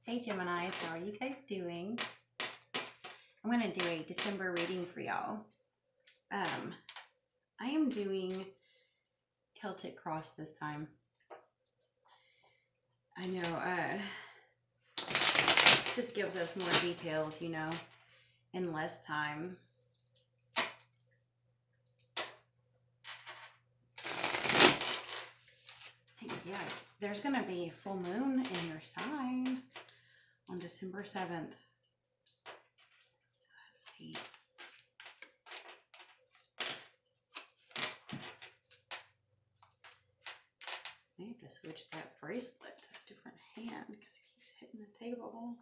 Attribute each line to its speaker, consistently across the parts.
Speaker 1: Hey Geminis, how are you guys doing? I'm going to do a December reading for y'all. I am doing Celtic Cross this time. I know, just gives us more details, you know, in less time. Yeah, there's going to be a full moon in your sign on December 7th. Let's see. I have to switch that bracelet to a different hand because it keeps hitting the table.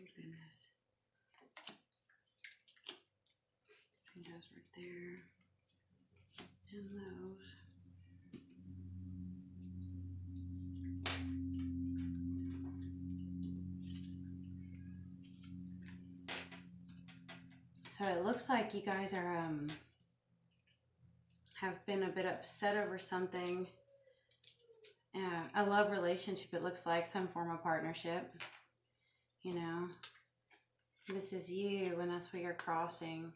Speaker 1: Oh goodness. And those right there. And those. So it looks like you guys are have been a bit upset over something. A love relationship, it looks like, some form of partnership. You know, this is you and that's what you're crossing.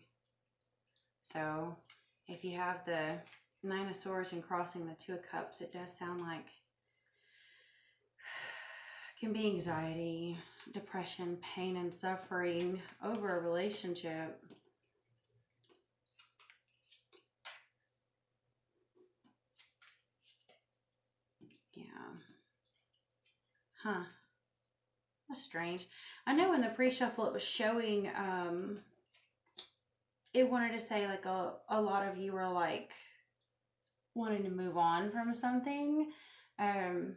Speaker 1: So if you have the Nine of Swords and crossing the Two of Cups, it does sound like it can be anxiety, depression, pain, and suffering over a relationship. Yeah. Huh. That's strange. I know in the pre-shuffle it was showing, it wanted to say like a lot of you were like wanting to move on from something, kind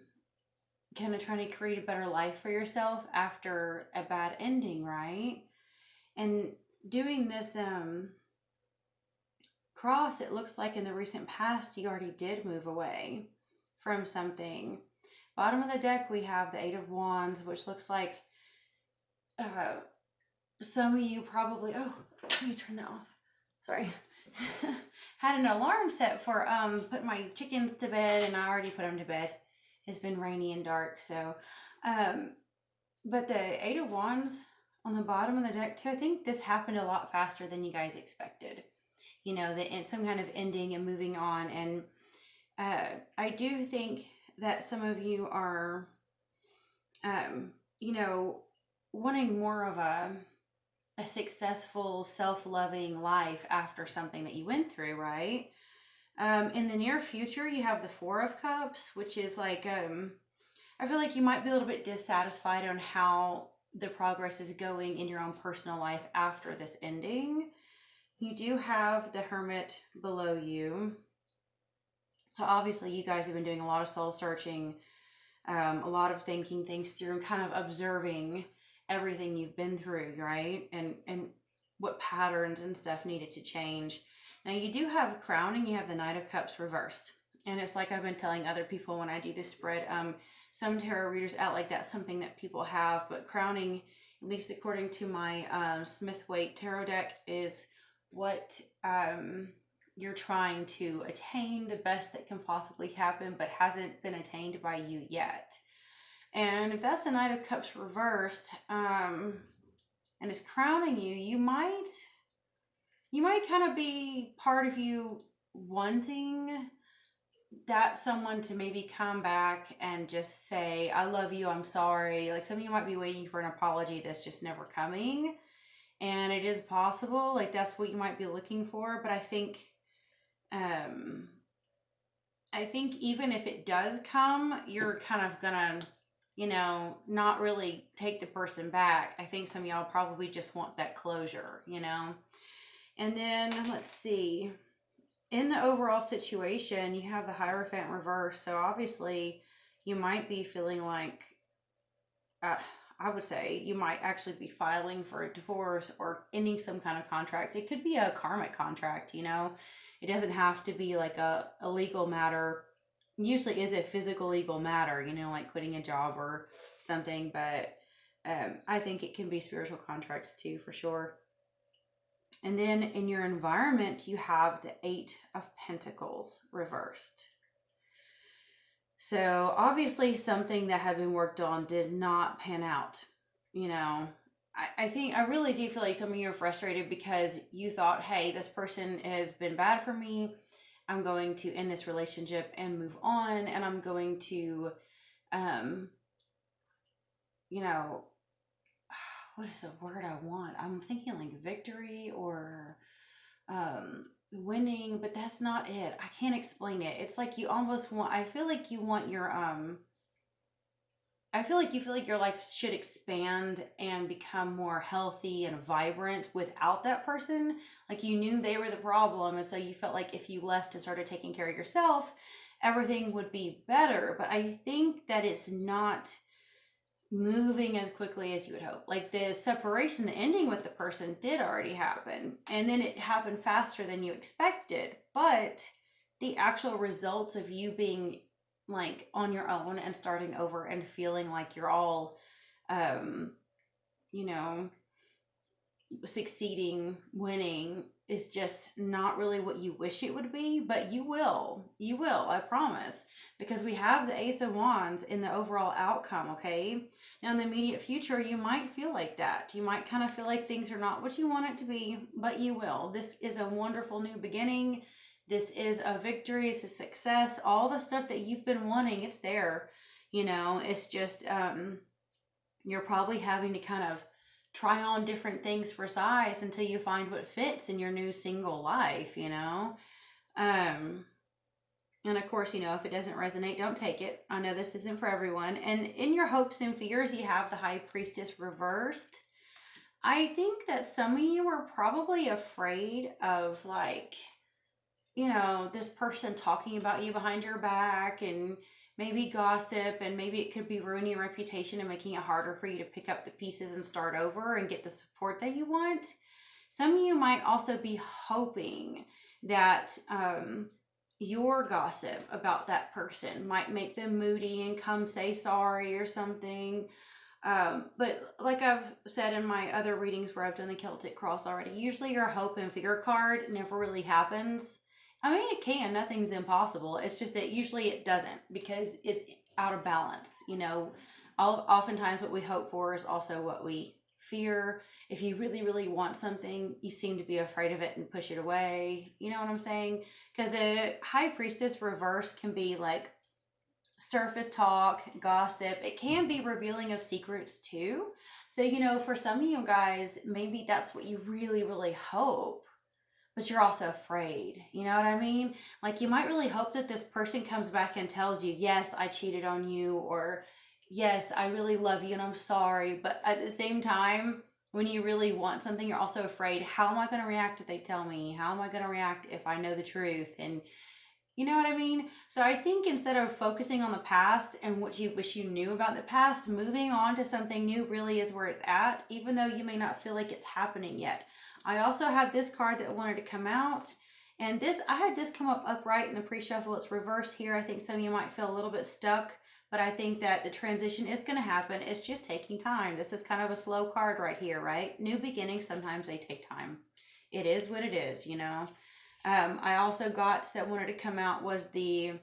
Speaker 1: of trying to create a better life for yourself after a bad ending, right? And doing this cross, it looks like in the recent past you already did move away from something. Bottom of the deck we have the Eight of Wands, which looks like some of you probably, oh, let me turn that off. Sorry. Had an alarm set for putting my chickens to bed, and I already put them to bed. It's been rainy and dark, so but the Eight of Wands on the bottom of the deck too, I think this happened a lot faster than you guys expected. You know, some kind of ending and moving on. And I do think that some of you are you know, wanting more of a successful, self-loving life after something that you went through, right? In the near future, you have the Four of Cups, which is like, I feel like you might be a little bit dissatisfied on how the progress is going in your own personal life after this ending. You do have the Hermit below you. So obviously you guys have been doing a lot of soul searching, a lot of thinking things through and kind of observing everything you've been through, right? And what patterns and stuff needed to change. Now you do have crowning, you have the Knight of Cups reversed. And it's like I've been telling other people when I do this spread, some tarot readers out like that's something that people have, but crowning, at least according to my Smith-Waite tarot deck, is what you're trying to attain, the best that can possibly happen, but hasn't been attained by you yet. And if that's the Knight of Cups reversed, and it's crowning you, you might kind of be part of you wanting that someone to maybe come back and just say, I love you, I'm sorry. Like some of you might be waiting for an apology that's just never coming. And it is possible, like that's what you might be looking for. But I think even if it does come, you're kind of gonna, you know, not really take the person back. I think some of y'all probably just want that closure, you know. And then let's see, in the overall situation, you have the Hierophant reverse. So obviously you might be feeling like, I would say you might actually be filing for a divorce or ending some kind of contract. It could be a karmic contract, you know. It doesn't have to be like a legal matter. Usually is a physical legal matter, you know, like quitting a job or something. But I think it can be spiritual contracts too, for sure. And then in your environment, you have the 8 of Pentacles reversed. So obviously something that had been worked on did not pan out. You know, I really do feel like some of you are frustrated because you thought, hey, this person has been bad for me. I'm going to end this relationship and move on. And I'm going to, you know, what is the word I want? I'm thinking like victory or winning, but that's not it. I can't explain it. It's like you almost want, I feel like you want your I feel like you feel like your life should expand and become more healthy and vibrant without that person. Like you knew they were the problem, and so you felt like if you left and started taking care of yourself, everything would be better. But I think that it's not moving as quickly as you would hope. Like the separation, the ending with the person did already happen, and then it happened faster than you expected. But the actual results of you being like on your own and starting over and feeling like you're all you know, succeeding, winning is just not really what you wish it would be, but you will, I promise, because we have the Ace of Wands in the overall outcome. Okay, now in the immediate future you might feel like that. You might kind of feel like things are not what you want it to be, but you will. This is a wonderful new beginning. This is a victory. It's a success. All the stuff that you've been wanting, it's there. You know, it's just you're probably having to kind of try on different things for size until you find what fits in your new single life, you know. And of course, you know, if it doesn't resonate, don't take it. I know this isn't for everyone. And in your hopes and fears, you have the High Priestess reversed. I think that some of you are probably afraid of, like, you know, this person talking about you behind your back and maybe gossip, and maybe it could be ruining your reputation and making it harder for you to pick up the pieces and start over and get the support that you want. Some of you might also be hoping that your gossip about that person might make them moody and come say sorry or something. But like I've said in my other readings where I've done the Celtic Cross already, usually your hope and fear card never really happens. I mean, it can. Nothing's impossible. It's just that usually it doesn't, because it's out of balance. You know, oftentimes what we hope for is also what we fear. If you really, really want something, you seem to be afraid of it and push it away. You know what I'm saying? Because the High Priestess reverse can be like surface talk, gossip. It can be revealing of secrets too. So, you know, for some of you guys, maybe that's what you really, really hope, but you're also afraid. You know what I mean? Like you might really hope that this person comes back and tells you, yes, I cheated on you, or yes, I really love you and I'm sorry. But at the same time, when you really want something, you're also afraid, how am I going to react if they tell me? How am I going to react if I know the truth? And you know what I mean? So I think instead of focusing on the past and what you wish you knew about the past, moving on to something new really is where it's at, even though you may not feel like it's happening yet. I also have this card that wanted to come out, and this, I had this come up upright in the pre-shuffle. It's reversed here. I think some of you might feel a little bit stuck, but I think that the transition is going to happen. It's just taking time. This is kind of a slow card right here, right? New beginnings, sometimes they take time. It is what it is, you know. I also got that wanted to come out was the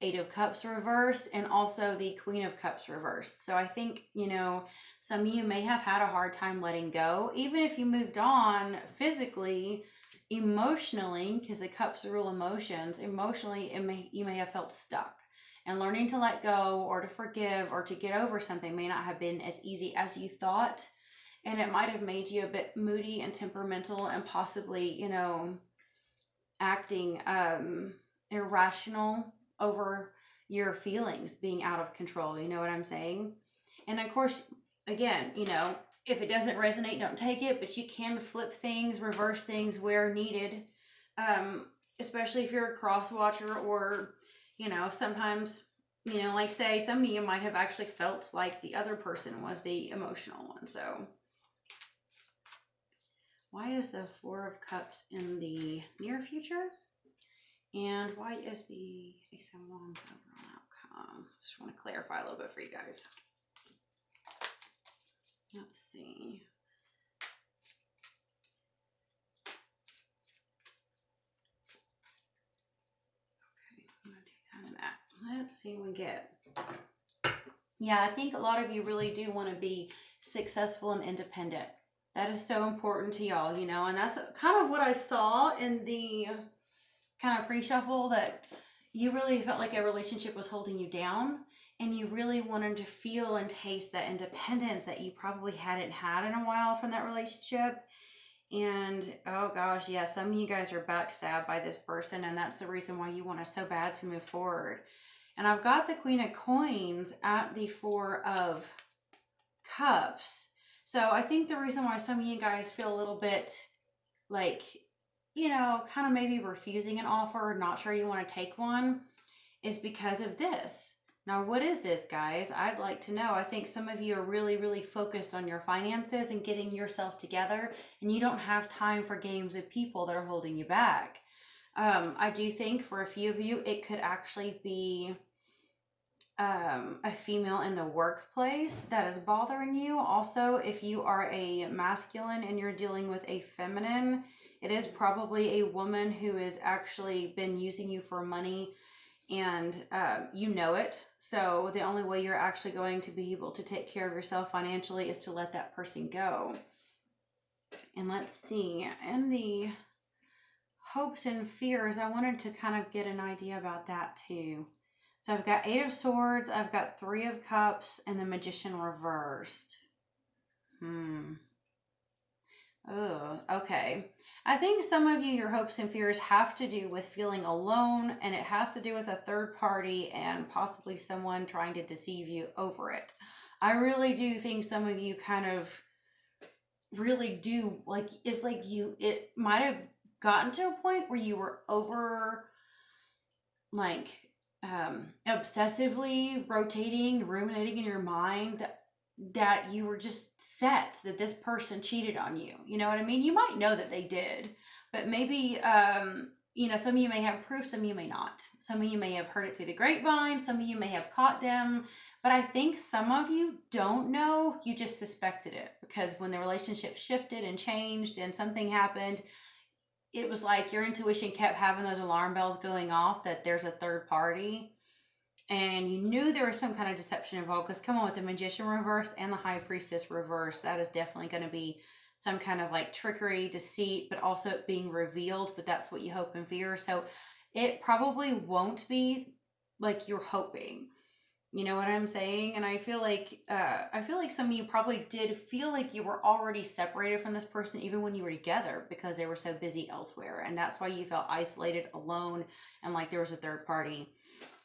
Speaker 1: Eight of Cups reversed and also the Queen of Cups reversed. So I think, you know, some of you may have had a hard time letting go, even if you moved on physically, emotionally, because the cups rule emotions. Emotionally, you may have felt stuck. And learning to let go or to forgive or to get over something may not have been as easy as you thought. And it might have made you a bit moody and temperamental and possibly, you know, acting irrational over your feelings, being out of control. You know what I'm saying? And of course, again, you know, if it doesn't resonate, don't take it, but you can flip things, reverse things where needed, especially if you're a cross watcher, or, you know, sometimes, you know, like say some of you might have actually felt like the other person was the emotional one. So why is the Four of Cups in the near future? And why is the Ace of Wands overall outcome? Just want to clarify a little bit for you guys. Let's see. Okay, I'm gonna do that and that. Let's see what we get. Yeah, I think a lot of you really do want to be successful and independent. That is so important to y'all, you know, and that's kind of what I saw in the kind of pre-shuffle, that you really felt like a relationship was holding you down, and you really wanted to feel and taste that independence that you probably hadn't had in a while from that relationship. And oh gosh, yeah, some of you guys are backstabbed by this person, and that's the reason why you want it so bad to move forward. And I've got the Queen of Coins at the Four of Cups. So I think the reason why some of you guys feel a little bit like, you know, kind of maybe refusing an offer or not sure you want to take one is because of this. Now, what is this, guys? I'd like to know. I think some of you are really, really focused on your finances and getting yourself together, and you don't have time for games of people that are holding you back. I do think for a few of you, it could actually be a female in the workplace that is bothering you. Also, if you are a masculine and you're dealing with a feminine, it is probably a woman who has actually been using you for money, and you know it. So the only way you're actually going to be able to take care of yourself financially is to let that person go. And let's see, in the hopes and fears, I wanted to kind of get an idea about that too. So I've got 8 of Swords, I've got 3 of Cups, and the Magician reversed. Oh, okay. I think some of you, your hopes and fears have to do with feeling alone, and it has to do with a third party and possibly someone trying to deceive you over it. I really do think some of you kind of really do, like, it's like it might have gotten to a point where you were over, like, obsessively rotating, ruminating in your mind that you were just set that this person cheated on you. You know what I mean? You might know that they did, but maybe, you know, some of you may have proof, some of you may not. Some of you may have heard it through the grapevine, some of you may have caught them, but I think some of you don't know, you just suspected it, because when the relationship shifted and changed and something happened, it was like your intuition kept having those alarm bells going off that there's a third party, and you knew there was some kind of deception involved. Because come on, with the Magician reversed and the High Priestess reversed, that is definitely going to be some kind of like trickery, deceit, but also it being revealed, but that's what you hope and fear. So it probably won't be like you're hoping. You know what I'm saying? And I feel like some of you probably did feel like you were already separated from this person even when you were together, because they were so busy elsewhere. And that's why you felt isolated, alone, and like there was a third party.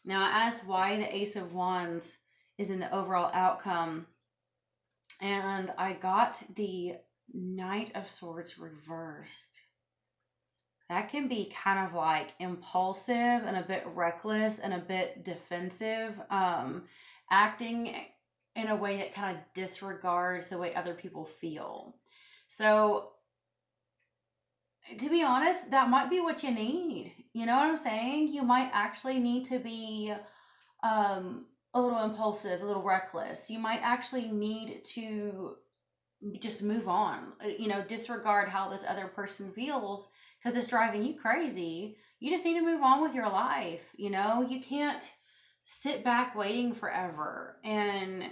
Speaker 1: Now, I asked why the Ace of Wands is in the overall outcome, and I got the Knight of Swords reversed. That can be kind of like impulsive and a bit reckless and a bit defensive, acting in a way that kind of disregards the way other people feel. So, to be honest, that might be what you need. You know what I'm saying? You might actually need to be a little impulsive, a little reckless. You might actually need to just move on. You know, disregard how this other person feels, because it's driving you crazy. You just need to move on with your life. You know, you can't sit back waiting forever. And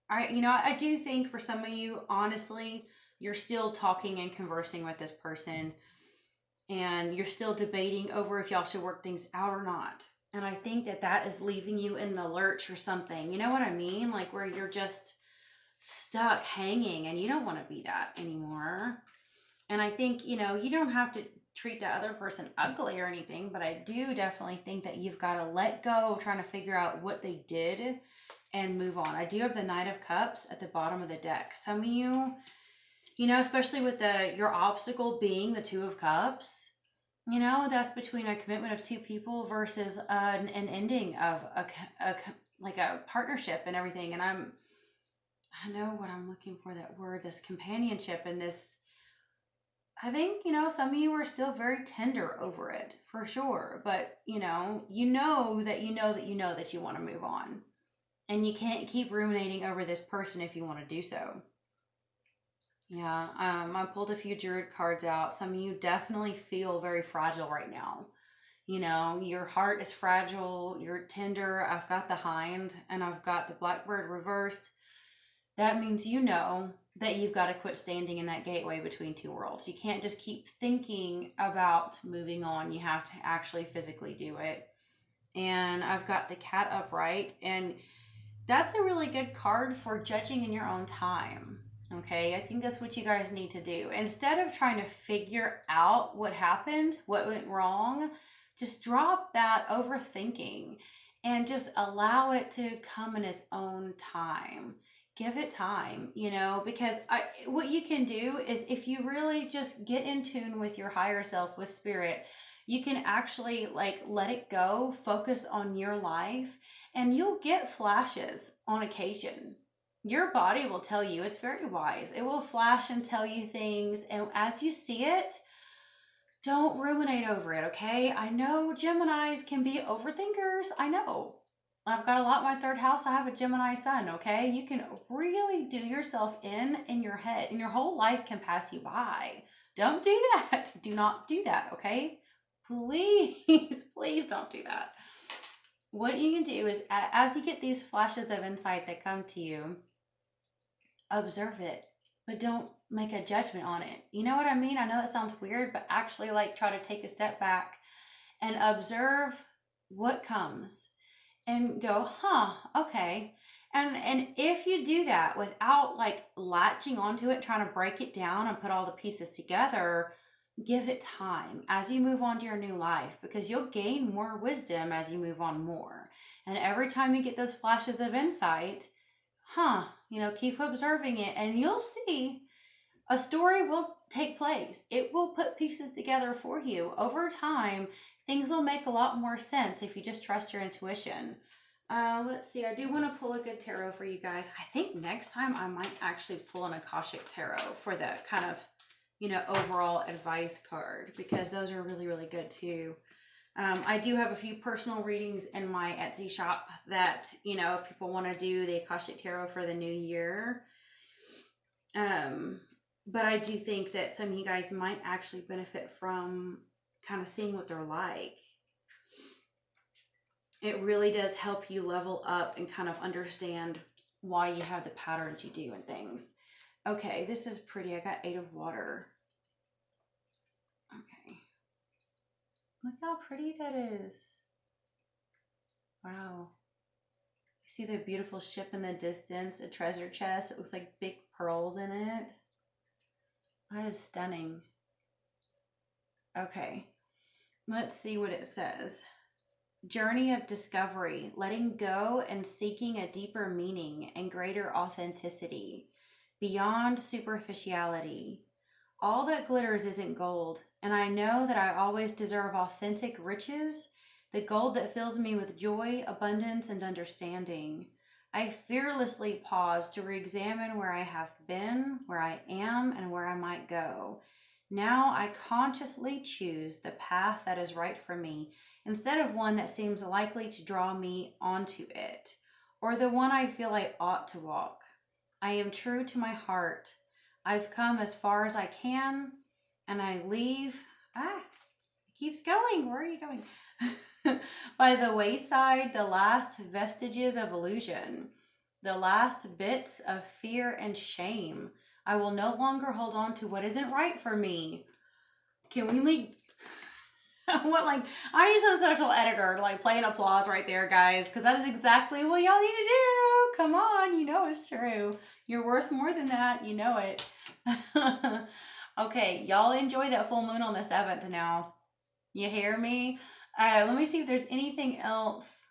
Speaker 1: I do think for some of you, honestly, you're still talking and conversing with this person, and you're still debating over if y'all should work things out or not. And I think that is leaving you in the lurch or something. You know what I mean? Like where you're just stuck hanging, and you don't want to be that anymore. And I think, you know, you don't have to treat that other person ugly or anything, but I do definitely think that you've got to let go, trying to figure out what they did and move on. I do have the Knight of Cups at the bottom of the deck. Some of you, you know, especially with your obstacle being the Two of Cups, you know, that's between a commitment of two people versus an ending of a partnership and everything. And I know what I'm looking for, that word, this companionship, and this, I think, you know, some of you are still very tender over it, for sure. But, you know that you want to move on. And you can't keep ruminating over this person if you want to do so. Yeah, I pulled a few Druid cards out. Some of you definitely feel very fragile right now. You know, your heart is fragile, you're tender. I've got the Hind and I've got the Blackbird reversed. That means you know that you've got to quit standing in that gateway between two worlds. You can't just keep thinking about moving on. You have to actually physically do it. And I've got the Cat upright, and that's a really good card for judging in your own time. Okay, I think that's what you guys need to do. Instead of trying to figure out what happened, what went wrong, just drop that overthinking and just allow it to come in its own time. Give it time, you know, because what you can do is if you really just get in tune with your higher self, with spirit, you can actually like let it go, focus on your life, and you'll get flashes on occasion. Your body will tell you, it's very wise. It will flash and tell you things, and as you see it, don't ruminate over it, okay? I know Geminis can be overthinkers. I know. I've got a lot in my third house. I have a Gemini sun, okay? You can really do yourself in your head, and your whole life can pass you by. Don't do that. Do not do that, okay? Please, please don't do that. What you can do is, as you get these flashes of insight that come to you, observe it, but don't make a judgment on it. You know what I mean? I know that sounds weird, but actually like try to take a step back and observe what comes and go, huh, okay. And if you do that without like latching onto it, trying to break it down and put all the pieces together, give it time as you move on to your new life, because you'll gain more wisdom as you move on more. And every time you get those flashes of insight, you know, keep observing it, and you'll see a story will take place. It will put pieces together for you. Over time, things will make a lot more sense if you just trust your intuition. Let's see, I do want to pull a good tarot for you guys. I think next time I might actually pull an Akashic Tarot for the kind of, you know, overall advice card, because those are really, really good too. I do have a few personal readings in my Etsy shop that, you know, if people want to do the Akashic Tarot for the new year. But I do think that some of you guys might actually benefit from kind of seeing what they're like. It really does help you level up and kind of understand why you have the patterns you do and things. Okay, this is pretty. I got 8 of water. Okay. Look how pretty that is. Wow. I see the beautiful ship in the distance, a treasure chest. It looks like big pearls in it. That is stunning. Okay, let's see what it says. Journey of discovery, letting go and seeking a deeper meaning and greater authenticity, beyond superficiality. All that glitters isn't gold, and I know that I always deserve authentic riches, the gold that fills me with joy, abundance, and understanding. I fearlessly pause to re-examine where I have been, where I am, and where I might go. Now I consciously choose the path that is right for me, instead of one that seems likely to draw me onto it, or the one I feel I ought to walk. I am true to my heart. I've come as far as I can, and I leave. It keeps going. Where are you going? By the wayside, the last vestiges of illusion, the last bits of fear and shame. I will no longer hold on to what isn't right for me. Can we leave? What, like, I'm just a social editor, like, playing applause right there, guys, because that is exactly what y'all need to do. Come on, you know it's true. You're worth more than that. You know it. Okay, y'all enjoy that full moon on the 7th now. You hear me? Let me see if there's anything else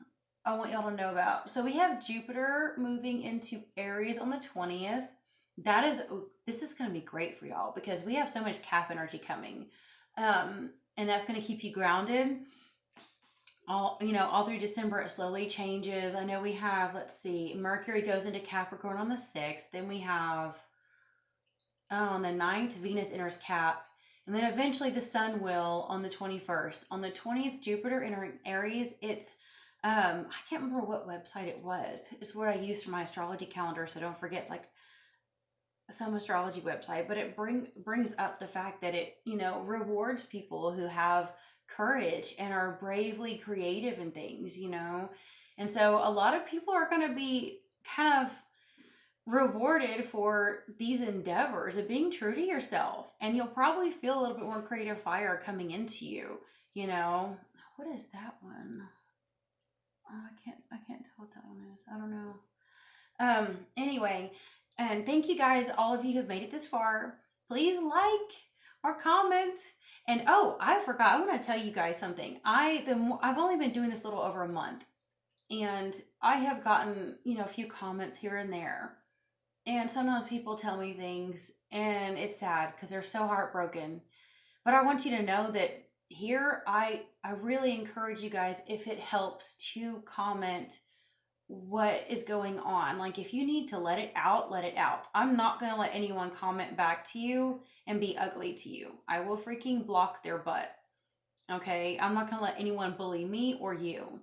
Speaker 1: I want y'all to know about. So we have Jupiter moving into Aries on the 20th. This is going to be great for y'all because we have so much Cap energy coming. And that's going to keep you grounded. All through December, it slowly changes. I know we have, let's see, Mercury goes into Capricorn on the 6th. Then we have, on the 9th, Venus enters Cap. And then eventually the Sun will on the 21st. On the 20th, Jupiter entering Aries. It's, I can't remember what website it was. It's what I used for my astrology calendar, so don't forget. It's like some astrology website, but it brings up the fact that it, you know, rewards people who have courage and are bravely creative in things, you know. And so a lot of people are going to be kind of rewarded for these endeavors of being true to yourself, and you'll probably feel a little bit more creative fire coming into you, you know. What is that one? Oh, I can't tell what that one is. I don't know. Anyway, and thank you guys, all of you who have made it this far. Please like or comment. And oh, I forgot, I want to tell you guys something. I've only been doing this a little over a month, and I have gotten, you know, a few comments here and there. And sometimes people tell me things and it's sad because they're so heartbroken. But I want you to know that here, I really encourage you guys, if it helps, to comment what is going on. Like, if you need to let it out, let it out. I'm not going to let anyone comment back to you and be ugly to you. I will freaking block their butt. Okay? I'm not going to let anyone bully me or you.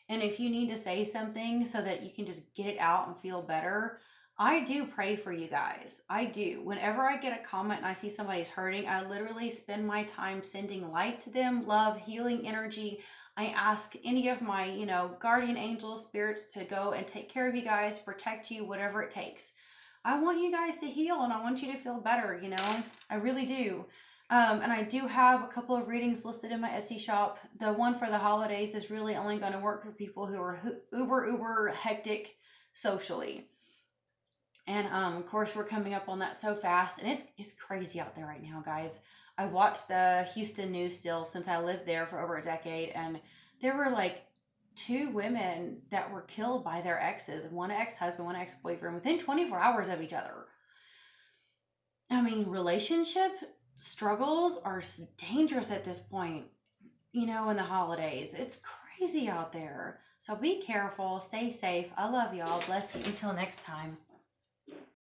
Speaker 1: And if you need to say something so that you can just get it out and feel better, I do pray for you guys. I do. Whenever I get a comment and I see somebody's hurting, I literally spend my time sending light to them, love, healing energy. I ask any of my, you know, guardian angels, spirits to go and take care of you guys, protect you, whatever it takes. I want you guys to heal and I want you to feel better, you know. I really do. And I do have a couple of readings listed in my Etsy shop. The one for the holidays is really only going to work for people who are uber hectic socially. And of course, we're coming up on that so fast, and it's crazy out there right now, guys. I watched the Houston news still since I lived there for over a decade, and there were like 2 women that were killed by their exes, one ex-husband, one ex-boyfriend, within 24 hours of each other. I mean, relationship struggles are dangerous at this point, you know, in the holidays. It's crazy out there. So be careful, stay safe. I love y'all. Bless you. Until next time.